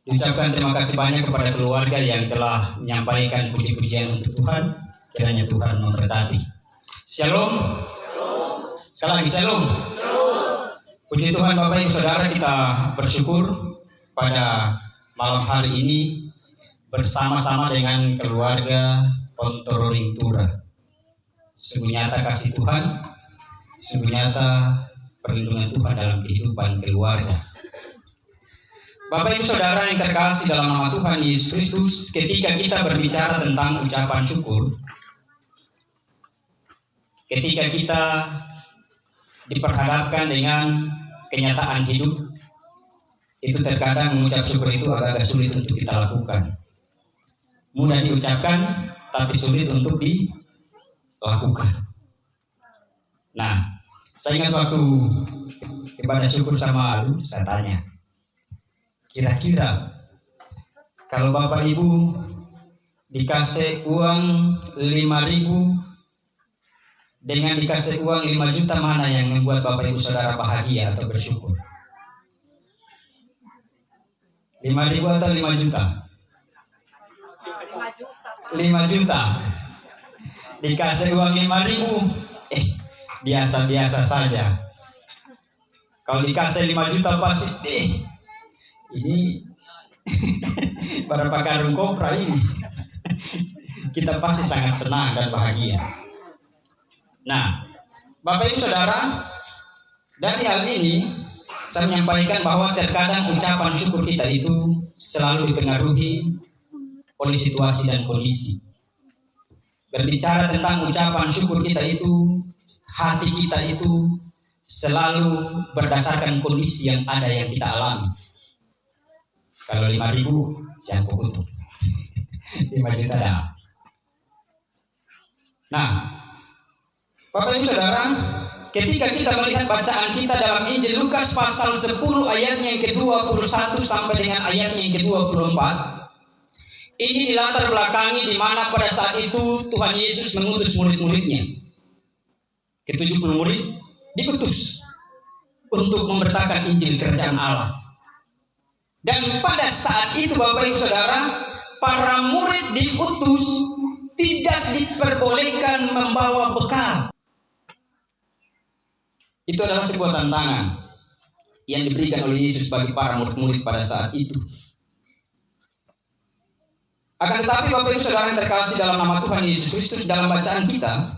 Ucapkan terima kasih banyak kepada keluarga yang telah menyampaikan puji-pujian untuk Tuhan. Kiranya Tuhan memberkati. Shalom. Sekali lagi shalom. Puji Tuhan Bapak Ibu Saudara, kita bersyukur pada malam hari ini bersama-sama dengan keluarga Ponororing Tura. Sungguh nyata kasih Tuhan, sungguh nyata perlindungan Tuhan dalam kehidupan keluarga. Bapak Ibu Saudara yang terkasih dalam nama Tuhan Yesus Kristus, ketika kita berbicara tentang ucapan syukur, ketika kita diperhadapkan dengan kenyataan hidup, itu terkadang mengucap syukur itu agak sulit untuk kita lakukan. Mudah diucapkan, tapi sulit untuk dilakukan. Nah, saya ingat waktu ibadah syukur sama Alu, saya tanya, kira-kira kalau Bapak Ibu dikasih uang 5.000 dengan dikasih uang 5 juta, mana yang membuat Bapak Ibu Saudara bahagia atau bersyukur? 5.000 atau 5 juta? 5 juta. Dikasih uang 5.000, biasa-biasa saja. Kalau dikasih 5 juta pasti, ini berapa karung kopra ini. Kita pasti sangat senang dan bahagia. Nah, Bapak Ibu Saudara, dari hal ini saya menyampaikan bahwa terkadang ucapan syukur kita itu selalu dipengaruhi oleh situasi dan kondisi. Berbicara tentang ucapan syukur kita itu, hati kita itu selalu berdasarkan kondisi yang ada yang kita alami. Kalau 5.000 jangan kukutuk, 5 juta dah. Nah, Bapak Ibu Saudara, ketika kita melihat bacaan kita dalam Injil Lukas pasal 10 ayatnya yang ke-21 sampai dengan ayatnya yang ke-24, ini dilatar belakangi di mana pada saat itu Tuhan Yesus mengutus murid-muridnya. Ke-70 murid diutus untuk memberitakan Injil Kerajaan Allah. Dan pada saat itu Bapak Ibu Saudara, para murid diutus tidak diperbolehkan membawa bekal. Itu adalah sebuah tantangan yang diberikan oleh Yesus bagi para murid-murid pada saat itu. Akan tetapi Bapak Ibu Saudara yang terkasih dalam nama Tuhan Yesus Kristus, dalam bacaan kita,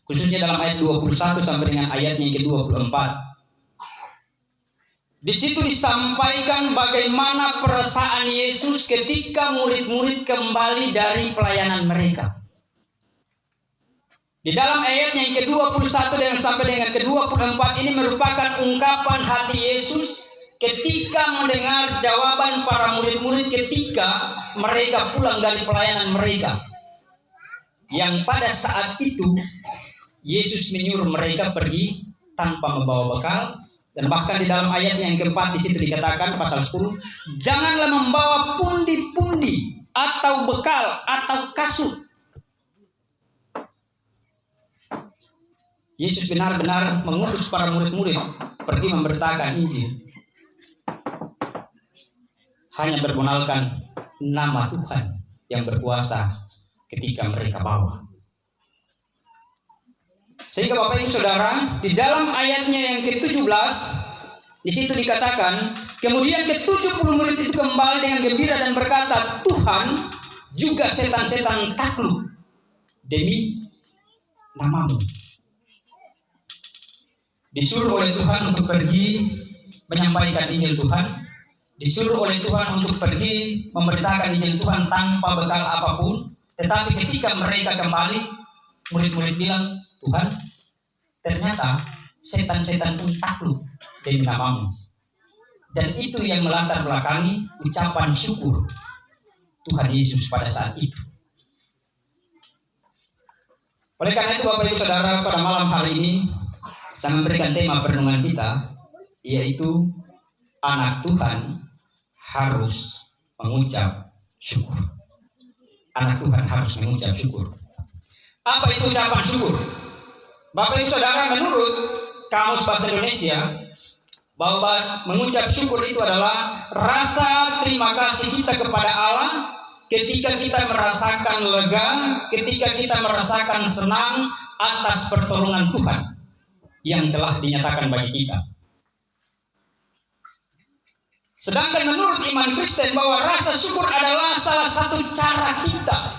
khususnya dalam ayat 21 sampai dengan ayatnya yang ke-24, di situ disampaikan bagaimana perasaan Yesus ketika murid-murid kembali dari pelayanan mereka. Di dalam ayatnya yang ke-21 dan sampai dengan ke-24 ini merupakan ungkapan hati Yesus ketika mendengar jawaban para murid-murid ketika mereka pulang dari pelayanan mereka. Yang pada saat itu Yesus menyuruh mereka pergi tanpa membawa bekal. Dan bahkan di dalam ayat yang keempat di situ dikatakan pasal 10, janganlah membawa pundi-pundi atau bekal atau kasut. Yesus benar-benar mengutus para murid-murid pergi memberitakan Injil. Hanya bermodalkan nama Tuhan yang berkuasa ketika mereka bawa. Sehingga Bapak Ibu Saudara, di dalam ayatnya yang ke-17 di situ dikatakan, kemudian ke-70 murid itu kembali dengan gembira dan berkata, Tuhan, juga setan-setan takluk demi namamu. Disuruh oleh Tuhan untuk pergi menyampaikan Injil Tuhan, disuruh oleh Tuhan untuk pergi memberitakan Injil Tuhan tanpa bekal apapun. Tetapi ketika mereka kembali, murid-murid bilang, Tuhan, ternyata setan-setan pun takluk demi namamu. Dan itu yang melatar belakangi ucapan syukur Tuhan Yesus pada saat itu. Oleh karena itu Bapak Ibu Saudara, pada malam hari ini saya memberikan tema perenungan kita, yaitu anak Tuhan harus mengucap syukur. Anak Tuhan harus mengucap syukur. Apa itu ucapan syukur? Bapak Ibu Saudara, menurut Kamus Bahasa Indonesia, bahwa mengucap syukur itu adalah rasa terima kasih kita kepada Allah ketika kita merasakan lega, ketika kita merasakan senang atas pertolongan Tuhan yang telah dinyatakan bagi kita. Sedangkan menurut iman Kristen bahwa rasa syukur adalah salah satu cara kita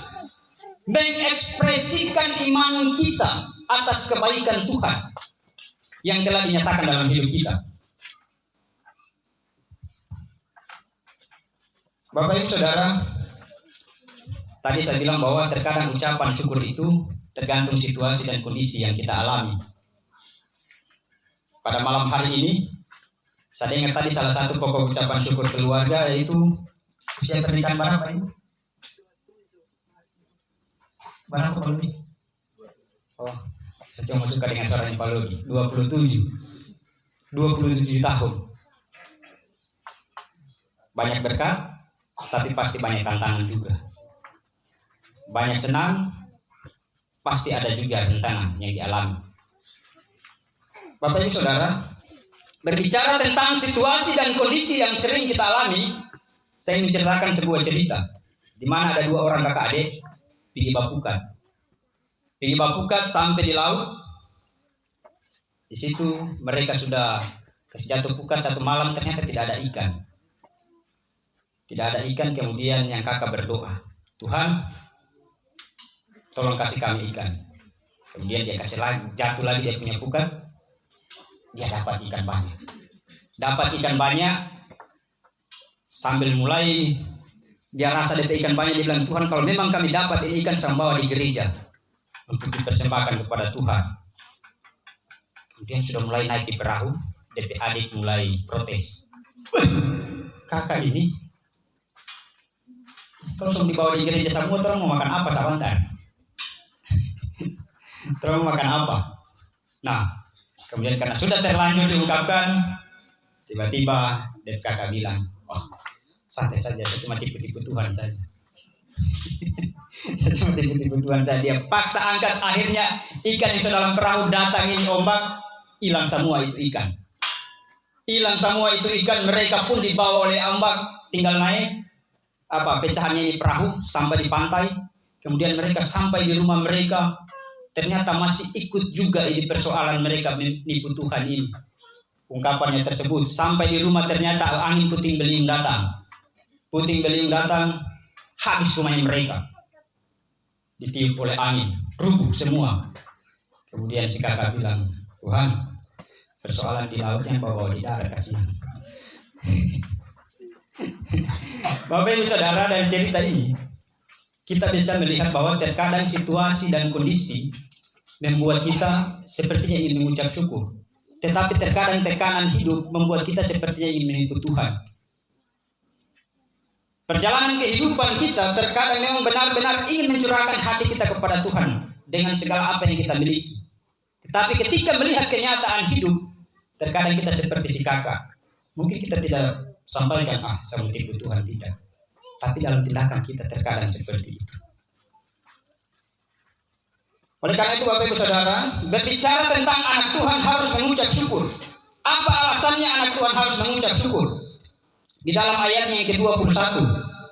mengekspresikan iman kita atas kebaikan Tuhan yang telah dinyatakan dalam hidup kita. Bapak Ibu Saudara, tadi saya bilang bahwa terkadang ucapan syukur itu tergantung situasi dan kondisi yang kita alami. Pada malam hari ini, saya ingat tadi salah satu pokok ucapan syukur keluarga yaitu usia pernikahan berapa ini? Berapa Pak Ludi? Oh, saya cuma suka dengan suaranya Pak Ludi. 27 tahun. Banyak berkat, tapi pasti banyak tantangan juga. Banyak senang, pasti ada juga tantangan yang dialami. Bapak Ibu Saudara, berbicara tentang situasi dan kondisi yang sering kita alami, saya ingin menceritakan sebuah cerita di mana ada dua orang kakak adik pergi bapukat. Pergi bapukat sampai di laut. Di situ mereka sudah jatuh pukat satu malam, ternyata tidak ada ikan. Tidak ada ikan, kemudian yang kakak berdoa, Tuhan, tolong kasih kami ikan. Kemudian dia kasih lagi, jatuh lagi dia punya pukat, dia dapat ikan banyak. Dapat ikan banyak, sambil mulai dia rasa dapat ikan banyak, dia bilang, Tuhan, kalau memang kami dapat ini ikan, saya bawa di gereja untuk dipersembahkan kepada Tuhan. Kemudian sudah mulai naik di perahu, DP adik mulai protes. Kakak ini langsung dibawa di gereja semua, terus mau makan apa sebentar? Terus mau makan apa? Nah, kemudian karena sudah terlanjur diungkapkan, tiba-tiba DP kakak bilang, oh, santai saja, saya cuma tipu-tipu Tuhan saja. Saya cuma tipu-tipu Tuhan saja. Dia paksa angkat, akhirnya ikan yang dalam perahu datang ini ombak, hilang semua itu ikan. Hilang semua itu ikan, mereka pun dibawa oleh ombak, tinggal naik pecahannya ini perahu sampai di pantai. Kemudian mereka sampai di rumah mereka, ternyata masih ikut juga ini persoalan mereka menipu Tuhan ini. Ungkapannya tersebut, sampai di rumah ternyata angin puting beliung datang. Puting beliung datang, habis rumahnya mereka. Ditiup oleh angin, rubuh semua. Kemudian si kakak bilang, Tuhan, persoalan di lautnya bawa di darat, kasihan. Bapak Ibu Saudara, dari cerita ini kita bisa melihat bahwa terkadang situasi dan kondisi membuat kita sepertinya ingin mengucap syukur, tetapi terkadang tekanan hidup membuat kita sepertinya ingin menipu Tuhan. Perjalanan kehidupan kita terkadang memang benar-benar ingin mencurahkan hati kita kepada Tuhan dengan segala apa yang kita miliki. Tetapi ketika melihat kenyataan hidup, terkadang kita seperti si kakak. Mungkin kita tidak sampaikan, saya menipu Tuhan, tidak. Tapi dalam tindakan kita terkadang seperti itu. Oleh karena itu Bapak Ibu Saudara, berbicara tentang anak Tuhan harus mengucap syukur. Apa alasannya anak Tuhan harus mengucap syukur? Di dalam ayatnya yang ke-21,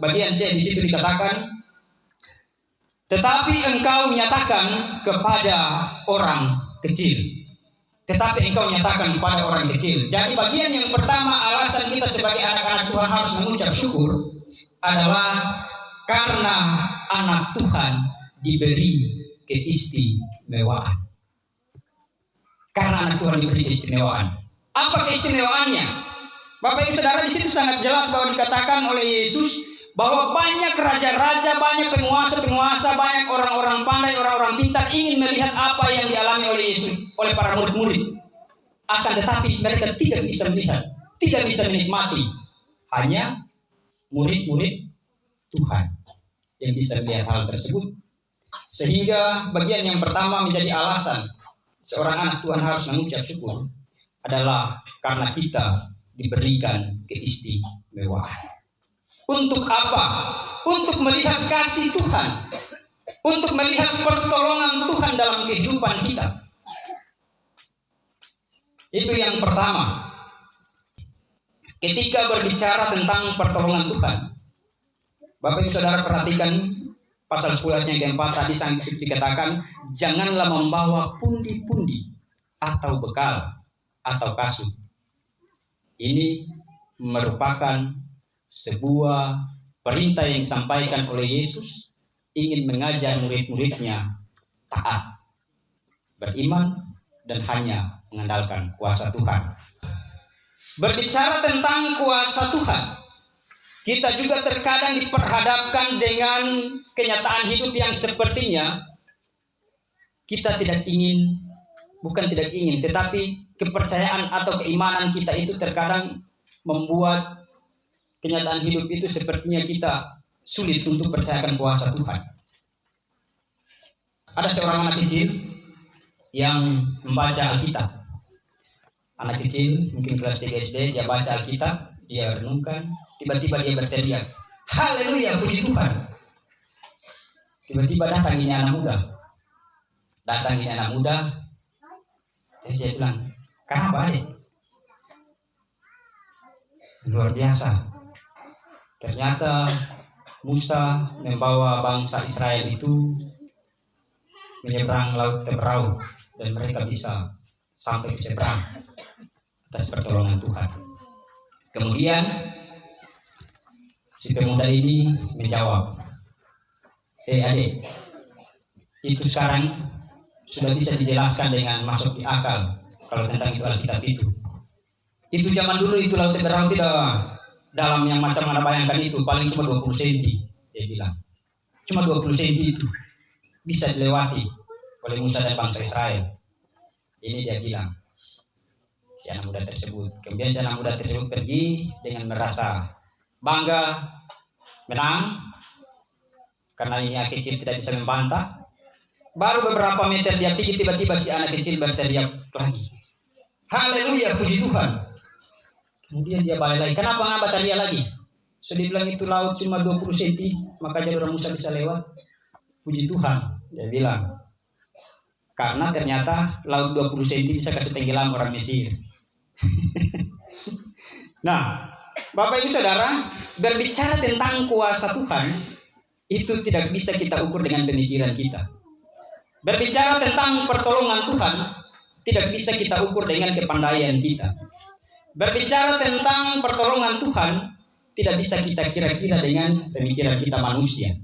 bagian C di situ dikatakan, tetapi engkau nyatakan kepada orang kecil. Tetapi engkau nyatakan kepada orang kecil. Jadi bagian yang pertama, alasan kita sebagai anak-anak Tuhan harus mengucap syukur adalah karena anak Tuhan diberi keistimewaan. Karena anak Tuhan diberi keistimewaan. Apa keistimewaannya? Bapak Ibu Saudara, di situ sangat jelas bahwa dikatakan oleh Yesus bahwa banyak raja-raja, banyak penguasa-penguasa, banyak orang-orang pandai, orang-orang pintar ingin melihat apa yang dialami oleh Yesus, oleh para murid-murid. Akan tetapi mereka tidak bisa melihat, tidak bisa menikmati. Hanya murid-murid Tuhan yang bisa melihat hal tersebut. Sehingga bagian yang pertama menjadi alasan seorang anak Tuhan harus mengucap syukur adalah karena kita diberikan keistimewaan. Untuk apa? Untuk melihat kasih Tuhan, untuk melihat pertolongan Tuhan dalam kehidupan kita. Itu yang pertama. ketika berbicara tentang pertolongan Tuhan, Bapak Ibu Saudara perhatikan pasal 10 ayat yang keempat tadi sang dikatakan, janganlah membawa pundi-pundi atau bekal atau kasut. Ini merupakan sebuah perintah yang disampaikan oleh Yesus, ingin mengajar murid-muridnya taat, beriman, dan hanya mengandalkan kuasa Tuhan. Berbicara tentang kuasa Tuhan, kita juga terkadang diperhadapkan dengan kenyataan hidup yang sepertinya kita tidak ingin, bukan tidak ingin, tetapi kepercayaan atau keimanan kita itu terkadang membuat kenyataan hidup itu sepertinya kita sulit untuk percayakan kuasa Tuhan. Ada seorang anak kecil yang membaca Alkitab. Anak kecil mungkin kelas 3 SD, dia baca Alkitab, dia renungkan, tiba-tiba dia berteriak, haleluya, puji Tuhan. Tiba-tiba datang ini anak muda. Dan dia bilang, kenapa adik? Luar biasa. Ternyata Musa membawa bangsa Israel itu menyeberang laut Teberau dan mereka bisa sampai ke seberang atas pertolongan Tuhan. Kemudian si pemuda ini menjawab, adik, itu sekarang sudah bisa dijelaskan dengan masuk di akal kalau tentang itu Alkitab itu. Itu zaman dulu itu laut Teberau tidak dalam yang macam mana bayangkan itu, paling cuma 20 cm, dia bilang. Cuma 20 cm itu bisa dilewati oleh Musa dan bangsa Israel. Ini dia bilang, si anak muda tersebut. Kemudian si anak muda tersebut pergi dengan merasa bangga, menang, karena ini anak kecil tidak bisa membantah. Baru beberapa meter dia pergi, tiba-tiba si anak kecil berteriak lagi, haleluya, puji Tuhan. Kemudian dia balik lagi, kenapa ngapa tadi lagi? So dia bilang itu laut cuma 20 cm, maka jalur Musa bisa lewat. Puji Tuhan, dia bilang. Karena ternyata laut 20 cm bisa kasih tenggelam orang Mesir. Nah, Bapak Ibu Saudara, berbicara tentang kuasa Tuhan itu tidak bisa kita ukur dengan pemikiran kita. Berbicara tentang pertolongan Tuhan tidak bisa kita ukur dengan kepandaian kita. Berbicara tentang pertolongan Tuhan tidak bisa kita kira-kira dengan pemikiran kita manusia.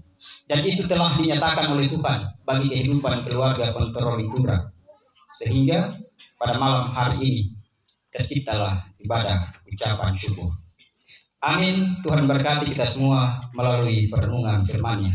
Dan itu telah dinyatakan oleh Tuhan bagi kehidupan keluarga Pentoroli Tura. Sehingga pada malam hari ini terciptalah ibadah ucapan syukur. Amin. Tuhan berkati kita semua melalui perenungan firman-Nya.